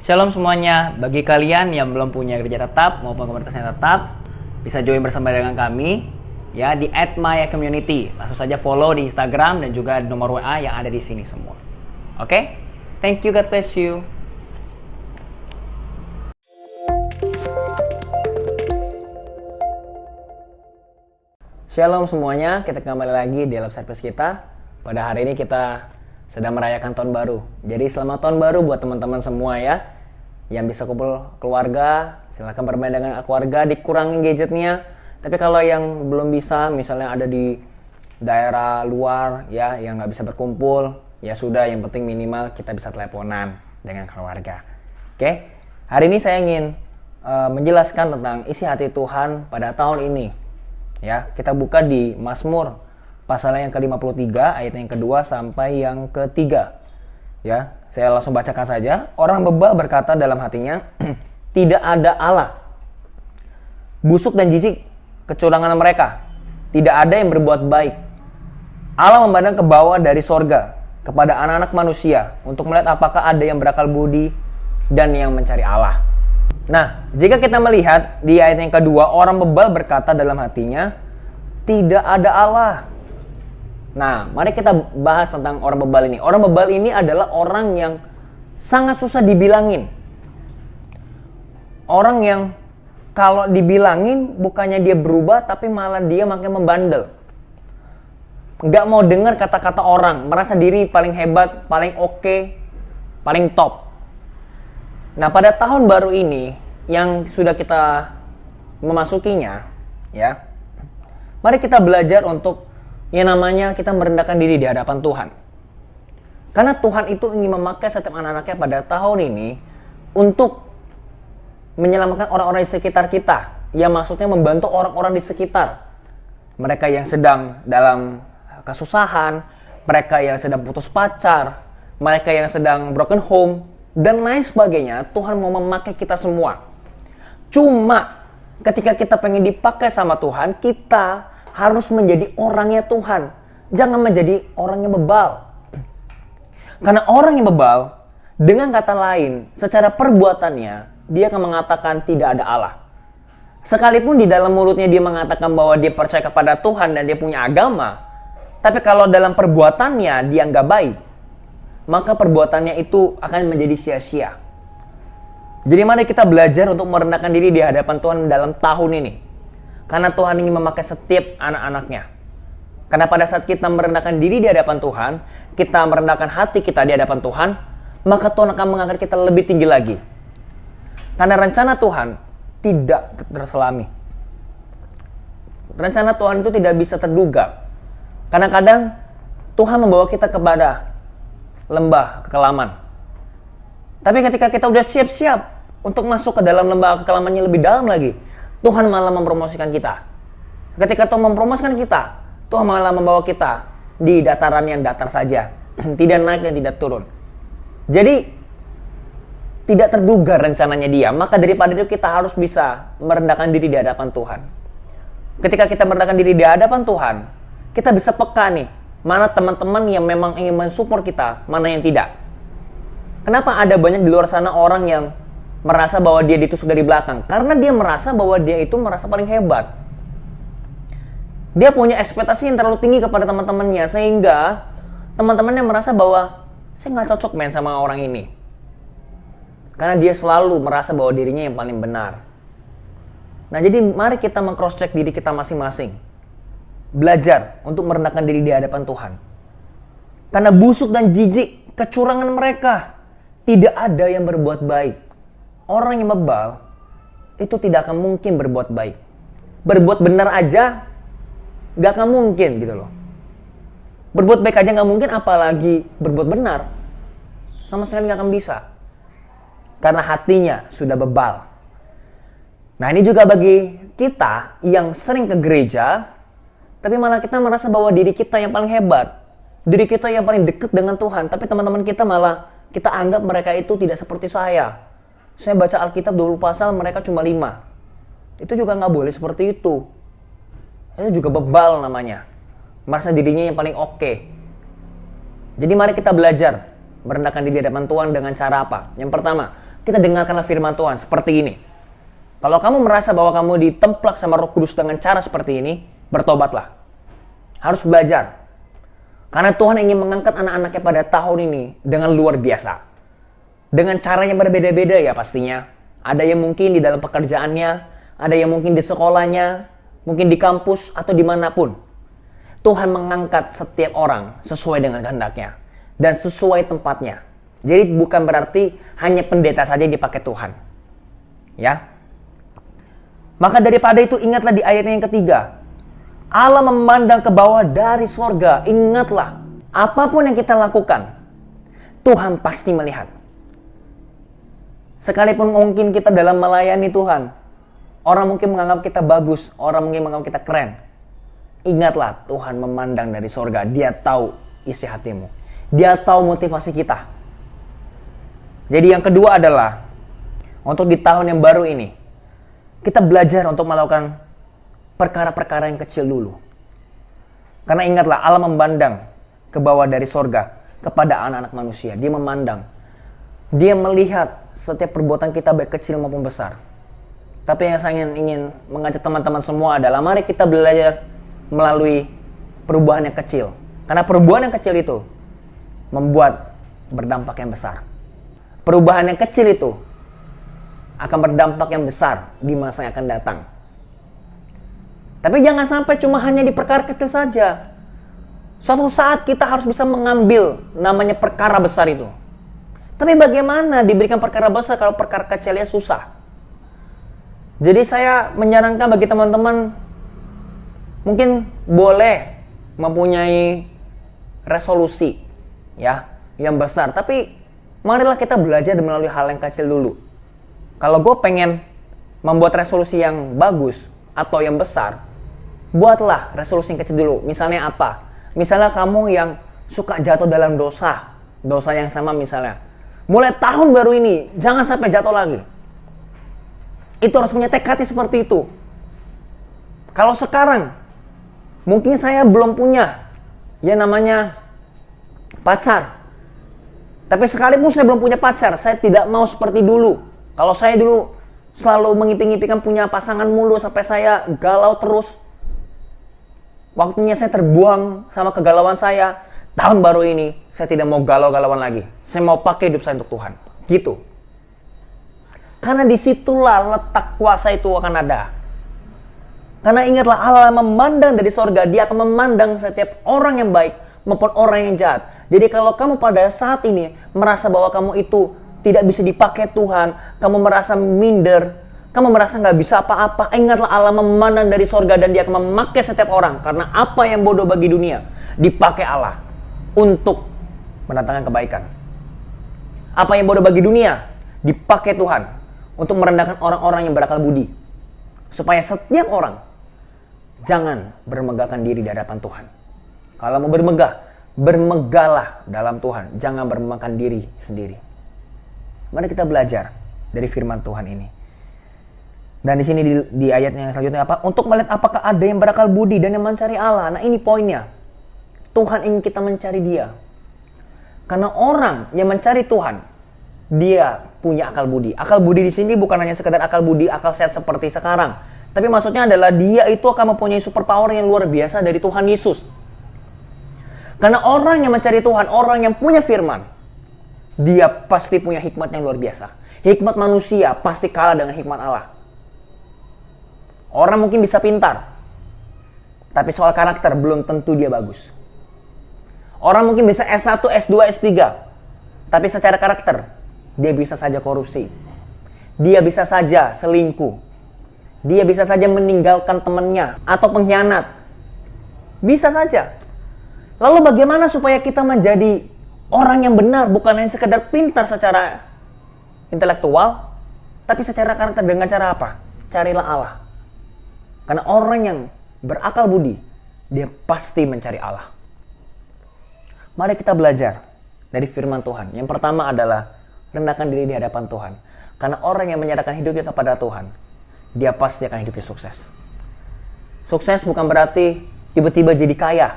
Shalom semuanya, bagi kalian yang belum punya gereja tetap maupun komunitas yang tetap, bisa join bersama dengan kami ya di @mycommunity. Langsung saja follow di Instagram dan juga nomor WA yang ada di sini semua. Oke? Thank you, God bless you. Shalom semuanya, kita kembali lagi di dalam service kita. Pada hari ini kita sedang merayakan tahun baru. Jadi selamat tahun baru buat teman-teman semua ya. Yang bisa kumpul keluarga, silakan bermain dengan keluarga, dikurangin gadgetnya. Tapi kalau yang belum bisa, misalnya ada di daerah luar ya, yang nggak bisa berkumpul, ya sudah, yang penting minimal kita bisa teleponan dengan keluarga. Oke, hari ini saya ingin menjelaskan tentang isi hati Tuhan pada tahun ini. Ya, kita buka di Mazmur pasal yang ke-53 ayat yang kedua sampai yang ketiga. Ya, saya langsung bacakan saja. Orang bebal berkata dalam hatinya, tidak ada Allah. Busuk dan jijik kecurangan mereka. Tidak ada yang berbuat baik. Allah memandang ke bawah dari sorga kepada anak-anak manusia untuk melihat apakah ada yang berakal budi dan yang mencari Allah. Nah, jika kita melihat di ayat yang kedua, orang bebal berkata dalam hatinya, tidak ada Allah. Nah, mari kita bahas tentang orang bebal ini. Orang bebal ini adalah orang yang sangat susah dibilangin. Orang yang kalau dibilangin bukannya dia berubah, tapi malah dia makin membandel. Nggak mau dengar kata-kata orang, merasa diri paling hebat, paling oke, paling top. Nah, pada tahun baru ini yang sudah kita memasukinya, ya, mari kita belajar untuk yang namanya kita merendahkan diri di hadapan Tuhan. Karena Tuhan itu ingin memakai setiap anak-anaknya pada tahun ini untuk menyelamatkan orang-orang di sekitar kita. Yang maksudnya membantu orang-orang di sekitar. Mereka yang sedang dalam kesusahan, mereka yang sedang putus pacar, mereka yang sedang broken home, dan lain sebagainya. Tuhan mau memakai kita semua. Cuma ketika kita pengen dipakai sama Tuhan, kita harus menjadi orangnya Tuhan. Jangan menjadi orangnya bebal. Karena orang yang bebal, dengan kata lain, secara perbuatannya, dia akan mengatakan tidak ada Allah. Sekalipun di dalam mulutnya dia mengatakan bahwa dia percaya kepada Tuhan dan dia punya agama, tapi kalau dalam perbuatannya dia nggak baik, maka perbuatannya itu akan menjadi sia-sia. Jadi mari kita belajar untuk merendahkan diri di hadapan Tuhan dalam tahun ini. Karena Tuhan ingin memakai setiap anak-anaknya. Karena pada saat kita merendahkan diri di hadapan Tuhan, kita merendahkan hati kita di hadapan Tuhan, maka Tuhan akan mengangkat kita lebih tinggi lagi. Karena rencana Tuhan tidak terselami. Rencana Tuhan itu tidak bisa terduga. Kadang-kadang Tuhan membawa kita kepada lembah kekelaman. Tapi ketika kita udah siap-siap untuk masuk ke dalam lembah kekelamannya lebih dalam lagi, Tuhan malah mempromosikan kita. Ketika Tuhan mempromosikan kita, Tuhan malah membawa kita di dataran yang datar saja. Tidak naik dan tidak turun. Jadi, tidak terduga rencananya dia. Maka daripada itu kita harus bisa merendahkan diri di hadapan Tuhan. Ketika kita merendahkan diri di hadapan Tuhan, kita bisa peka nih, mana teman-teman yang memang ingin mensupport kita, mana yang tidak. Kenapa ada banyak di luar sana orang yang merasa bahwa dia ditusuk dari belakang? Karena dia merasa bahwa dia itu merasa paling hebat. Dia punya ekspektasi yang terlalu tinggi kepada teman-temannya, sehingga teman-temannya merasa bahwa saya nggak cocok main sama orang ini. Karena dia selalu merasa bahwa dirinya yang paling benar. Nah, jadi mari kita meng-cross-check diri kita masing-masing. Belajar untuk merendahkan diri di hadapan Tuhan. Karena busuk dan jijik kecurangan mereka, tidak ada yang berbuat baik. Orang yang bebal itu tidak akan mungkin berbuat baik. Berbuat benar aja gak akan mungkin gitu loh. Berbuat baik aja gak mungkin, apalagi berbuat benar. Sama sekali gak akan bisa. Karena hatinya sudah bebal. Nah, ini juga bagi kita yang sering ke gereja, tapi malah kita merasa bahwa diri kita yang paling hebat. Diri kita yang paling dekat dengan Tuhan. Tapi teman-teman kita malah kita anggap mereka itu tidak seperti saya. Saya baca Alkitab 20 pasal, mereka cuma 5. Itu juga nggak boleh seperti itu. Itu juga bebal namanya. Merasa dirinya yang paling oke. Jadi mari kita belajar merendahkan diri di hadapan Tuhan dengan cara apa? Yang pertama, kita dengarkanlah firman Tuhan seperti ini. Kalau kamu merasa bahwa kamu ditemplak sama Roh Kudus dengan cara seperti ini, bertobatlah. Harus belajar. Karena Tuhan ingin mengangkat anak-anaknya pada tahun ini dengan luar biasa. Dengan caranya berbeda-beda ya pastinya. Ada yang mungkin di dalam pekerjaannya, ada yang mungkin di sekolahnya, mungkin di kampus atau dimanapun. Tuhan mengangkat setiap orang sesuai dengan kehendaknya dan sesuai tempatnya. Jadi bukan berarti hanya pendeta saja yang dipakai Tuhan. Ya. Maka daripada itu ingatlah di ayatnya yang ketiga. Allah memandang ke bawah dari sorga. Ingatlah, apapun yang kita lakukan, Tuhan pasti melihat. Sekalipun mungkin kita dalam melayani Tuhan, orang mungkin menganggap kita bagus, orang mungkin menganggap kita keren. Ingatlah, Tuhan memandang dari sorga. Dia tahu isi hatimu. Dia tahu motivasi kita. Jadi yang kedua adalah, untuk di tahun yang baru ini, kita belajar untuk melakukan perkara-perkara yang kecil dulu. Karena ingatlah, Allah memandang ke bawah dari sorga kepada anak-anak manusia. Dia memandang. Dia melihat setiap perbuatan kita baik kecil maupun besar. Tapi yang saya ingin mengajak teman-teman semua adalah, mari kita belajar melalui perubahan yang kecil. Karena perubahan yang kecil itu membuat berdampak yang besar. Perubahan yang kecil itu akan berdampak yang besar di masa yang akan datang. Tapi jangan sampai cuma hanya di perkara kecil saja. Suatu saat kita harus bisa mengambil namanya perkara besar itu. Tapi bagaimana diberikan perkara besar kalau perkara kecilnya susah? Jadi saya menyarankan bagi teman-teman, mungkin boleh mempunyai resolusi ya yang besar, tapi marilah kita belajar melalui hal yang kecil dulu. Kalau gue pengen membuat resolusi yang bagus atau yang besar, buatlah resolusi yang kecil dulu. Misalnya apa? Misalnya kamu yang suka jatuh dalam dosa yang sama misalnya. Mulai tahun baru ini, jangan sampai jatuh lagi. Itu harus punya tekad seperti itu. Kalau sekarang, mungkin saya belum punya yang namanya pacar. Tapi sekalipun saya belum punya pacar, saya tidak mau seperti dulu. Kalau saya dulu selalu mengimpi-impikan punya pasangan mulu sampai saya galau terus. Waktunya saya terbuang sama kegalauan saya. Tahun baru ini, saya tidak mau galau-galauan lagi. Saya mau pakai hidup saya untuk Tuhan. Gitu. Karena disitulah letak kuasa itu akan ada. Karena ingatlah, Allah memandang dari sorga. Dia akan memandang setiap orang yang baik maupun orang yang jahat. Jadi kalau kamu pada saat ini merasa bahwa kamu itu tidak bisa dipakai Tuhan, kamu merasa minder, kamu merasa nggak bisa apa-apa, ingatlah Allah memandang dari sorga dan Dia akan memakai setiap orang. Karena apa yang bodoh bagi dunia dipakai Allah untuk mendatangkan kebaikan. Apa yang bodoh bagi dunia dipakai Tuhan untuk merendahkan orang-orang yang berakal budi. Supaya setiap orang jangan bermegahkan diri di hadapan Tuhan. Kalau mau bermegah, bermegahlah dalam Tuhan. Jangan bermegahkan diri sendiri. Mari kita belajar dari firman Tuhan ini. Dan di sini di ayat yang selanjutnya apa? Untuk melihat apakah ada yang berakal budi dan yang mencari Allah. Nah ini poinnya. Tuhan ingin kita mencari Dia. Karena orang yang mencari Tuhan, dia punya akal budi. Akal budi di sini bukan hanya sekedar akal budi, akal sehat seperti sekarang. Tapi maksudnya adalah dia itu akan mempunyai superpower yang luar biasa dari Tuhan Yesus. Karena orang yang mencari Tuhan, orang yang punya firman, dia pasti punya hikmat yang luar biasa. Hikmat manusia pasti kalah dengan hikmat Allah. Orang mungkin bisa pintar, tapi soal karakter belum tentu dia bagus. Orang mungkin bisa S1, S2, S3, tapi secara karakter dia bisa saja korupsi. Dia bisa saja selingkuh. Dia bisa saja meninggalkan temannya atau pengkhianat. Bisa saja. Lalu bagaimana supaya kita menjadi orang yang benar, bukan hanya sekedar pintar secara intelektual, tapi secara karakter? Dengan cara apa? Carilah Allah. Karena orang yang berakal budi, dia pasti mencari Allah. Mari kita belajar dari firman Tuhan. Yang pertama adalah rendahkan diri di hadapan Tuhan. Karena orang yang menyerahkan hidupnya kepada Tuhan, dia pasti akan hidupnya sukses. Sukses bukan berarti tiba-tiba jadi kaya.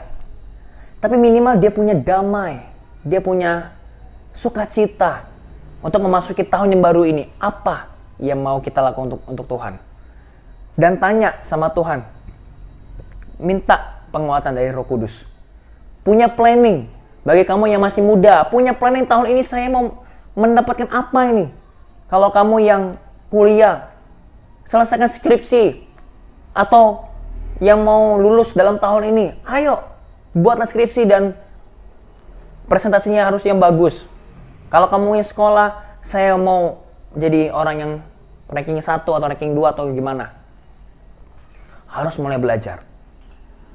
Tapi minimal dia punya damai. Dia punya sukacita. untuk memasuki tahun yang baru ini, apa yang mau kita lakukan untuk Tuhan? Dan tanya sama Tuhan. Minta penguatan dari Roh Kudus. Punya planning. Bagi kamu yang masih muda, punya planning tahun ini saya mau mendapatkan apa ini? Kalau kamu yang kuliah, selesaikan skripsi. Atau yang mau lulus dalam tahun ini, ayo buatlah skripsi dan presentasinya harus yang bagus. Kalau kamu yang sekolah, saya mau jadi orang yang ranking 1 atau ranking 2 atau gimana. Harus mulai belajar.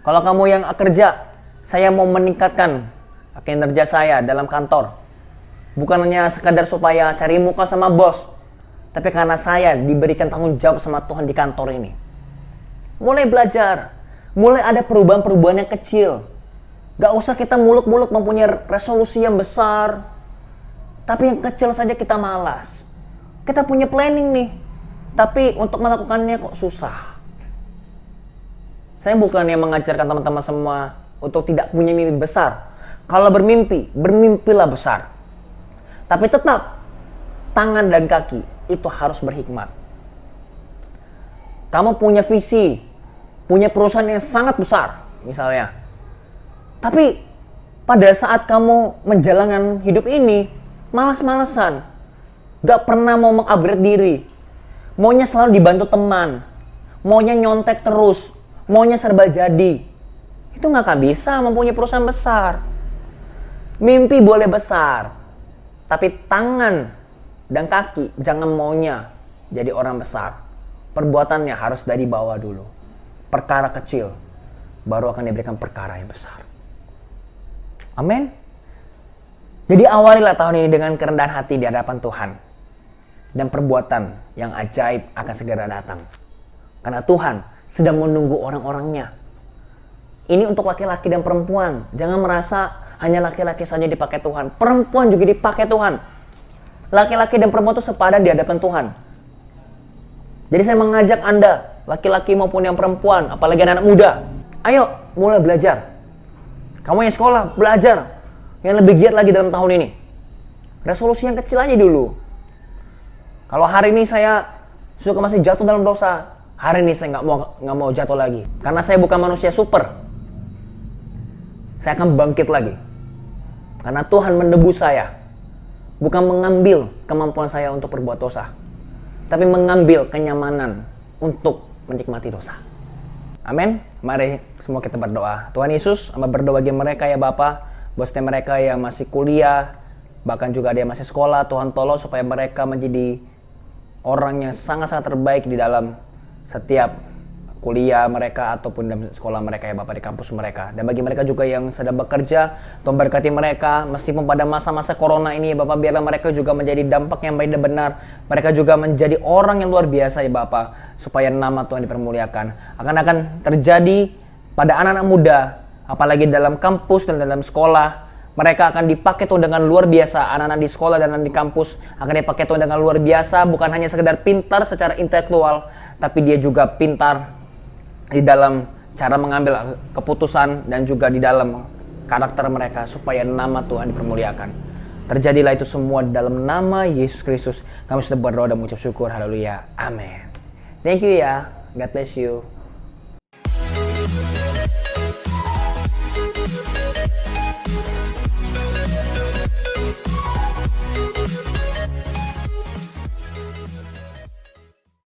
Kalau kamu yang kerja, saya mau meningkatkan kinerja saya dalam kantor. Bukan hanya sekadar supaya cari muka sama bos, tapi karena saya diberikan tanggung jawab sama Tuhan di kantor ini. Mulai belajar, mulai ada perubahan-perubahan yang kecil. Gak usah kita muluk-muluk mempunyai resolusi yang besar, tapi yang kecil saja kita malas. Kita punya planning nih, tapi untuk melakukannya kok susah. Saya bukan yang mengajarkan teman-teman semua untuk tidak punya mimpi besar. Kalau bermimpi, bermimpilah besar. Tapi tetap, tangan dan kaki itu harus berhikmat. Kamu punya visi, punya perusahaan yang sangat besar, misalnya. Tapi pada saat kamu menjalankan hidup ini, malas-malasan. Gak pernah mau mengupgrade diri. Maunya selalu dibantu teman. Maunya nyontek terus. Maunya serba jadi. Itu gak akan bisa mempunyai perusahaan besar. Mimpi boleh besar. Tapi tangan dan kaki jangan maunya jadi orang besar. Perbuatannya harus dari bawah dulu. Perkara kecil baru akan diberikan perkara yang besar. Amin. Jadi awalilah tahun ini dengan kerendahan hati di hadapan Tuhan. Dan perbuatan yang ajaib akan segera datang. Karena Tuhan sedang menunggu orang-orangnya. Ini untuk laki-laki dan perempuan. Jangan merasa hanya laki-laki saja dipakai Tuhan. Perempuan juga dipakai Tuhan. Laki-laki dan perempuan itu sepadan di hadapan Tuhan. Jadi saya mengajak Anda, laki-laki maupun yang perempuan, apalagi anak-anak muda. Ayo mulai belajar. Kamu yang sekolah, belajar. Yang lebih giat lagi dalam tahun ini. Resolusi yang kecil aja dulu. Kalau hari ini saya suka masih jatuh dalam dosa, hari ini saya nggak mau jatuh lagi. Karena saya bukan manusia super. Saya akan bangkit lagi. Karena Tuhan menebus saya. Bukan mengambil kemampuan saya untuk berbuat dosa. Tapi mengambil kenyamanan untuk menikmati dosa. Amin. Mari semua kita berdoa. Tuhan Yesus, hamba berdoa bagi mereka ya Bapa, buat setiap mereka yang masih kuliah, bahkan juga ada yang masih sekolah. Tuhan tolong supaya mereka menjadi orang yang sangat-sangat terbaik di dalam setiap kuliah mereka ataupun dalam sekolah mereka ya Bapak, di kampus mereka. Dan bagi mereka juga yang sedang bekerja, Tuhan berkati mereka meskipun pada masa-masa corona ini ya Bapak, biarlah mereka juga menjadi dampak yang baik dan benar. Mereka juga menjadi orang yang luar biasa ya Bapak, supaya nama Tuhan dipermuliakan. Akan terjadi pada anak-anak muda, apalagi dalam kampus dan dalam sekolah. Mereka akan dipakai Tuhan dengan luar biasa. Anak-anak di sekolah dan anak di kampus akan dipakai Tuhan dengan luar biasa. Bukan hanya sekedar pintar secara intelektual, tapi dia juga pintar di dalam cara mengambil keputusan dan juga di dalam karakter mereka, supaya nama Tuhan dipermuliakan. Terjadilah itu semua dalam nama Yesus Kristus. Kami sudah berdoa dan mengucap syukur. Haleluya. Amin. Thank you ya. God bless you.